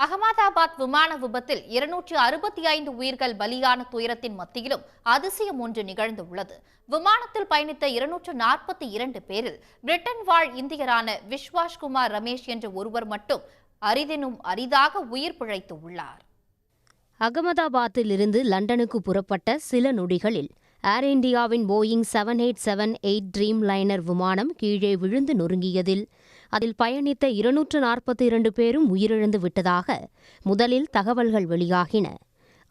அகமதாபாத் விமான விபத்தில் 265 உயிர்கள் பலியான துயரத்தின் மத்தியிலும் அதிசயம் ஒன்று நிகழ்ந்துள்ளது. விமானத்தில் பயணித்த 242 பேரில் பிரிட்டன் வாழ் இந்தியரான விஸ்வாஸ்குமார் ரமேஷ் என்ற ஒருவர் மட்டும் அரிதினும் அரிதாக உயிர் பிழைத்து உள்ளார். அகமதாபாத்தில் இருந்து லண்டனுக்கு புறப்பட்ட சில நொடிகளில் ஏர் இந்தியாவின் போயிங் 787-8 ட்ரீம் லைனர் விமானம் கீழே விழுந்து நொறுங்கியதில் அதில் பயணித்த 242 பேரும் உயிரிழந்து விட்டதாக முதலில் தகவல்கள் வெளியாகின.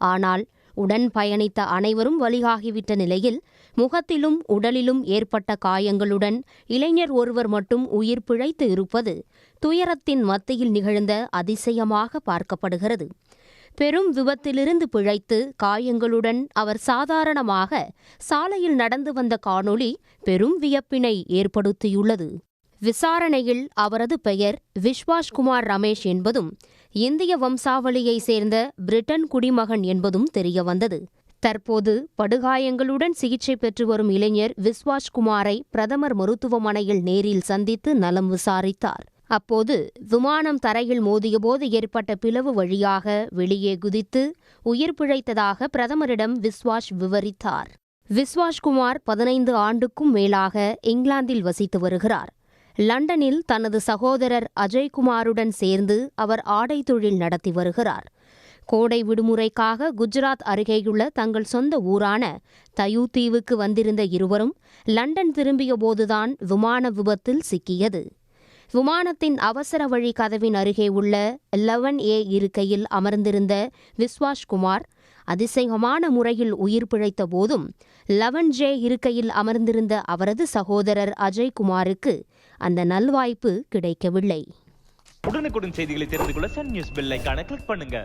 ஆனால் உடன் பயணித்த அனைவரும் பலியாகிவிட்ட நிலையில் முகத்திலும் உடலிலும் ஏற்பட்ட காயங்களுடன் இளைஞர் ஒருவர் மட்டும் உயிர் பிழைத்து இருப்பது துயரத்தின் மத்தியில் நிகழ்ந்த அதிசயமாக பார்க்கப்படுகிறது. பெரும் விபத்திலிருந்து பிழைத்து காயங்களுடன் அவர் சாதாரணமாக சாலையில் நடந்து வந்த காணொளி பெரும் வியப்பினை ஏற்படுத்தியுள்ளது. விசாரணையில் அவரது பெயர் விஸ்வாஸ்குமார் ரமேஷ் என்பதும் இந்திய வம்சாவளியை சேர்ந்த பிரிட்டன் குடிமகன் என்பதும் தெரியவந்தது. தற்போது படுகாயங்களுடன் சிகிச்சை பெற்று வரும் இளைஞர் விஸ்வாஸ்குமாரை பிரதமர் மருத்துவமனையில் நேரில் சந்தித்து நலம் விசாரித்தார். அப்போது விமானம் தரையில் மோதியபோது ஏற்பட்ட பிளவு வழியாக வெளியே குதித்து உயிர் பிழைத்ததாக பிரதமரிடம் விஸ்வாஸ் விவரித்தார். விஸ்வாஸ்குமார் 15 ஆண்டுக்கும் மேலாக இங்கிலாந்தில் வசித்து வருகிறார். லண்டனில் தனது சகோதரர் அஜய்குமாருடன் சேர்ந்து அவர் ஆடை தொழில் நடத்தி வருகிறார். கோடை விடுமுறைக்காக குஜராத் அருகேயுள்ள தங்கள் சொந்த ஊரான தயூ தீவுக்கு வந்திருந்த இருவரும் லண்டன் திரும்பியபோதுதான் விமான விபத்தில் சிக்கியது. விமானத்தின் அவசர வழி கதவின் அருகே உள்ள 11A இருக்கையில் அமர்ந்திருந்த விஸ்வாஸ்குமார் அதிசயமான முறையில் உயிர் பிழைத்த போதும் 11J இருக்கையில் அமர்ந்திருந்த அவரது சகோதரர் அஜய்குமாருக்கு அந்த நல்வாய்ப்பு கிடைக்கவில்லை. உடனுக்குடன் செய்திகளை தெரிந்து கொள்ள சன் நியூஸ் பெல் ஐகானை கிளிக் பண்ணுங்க.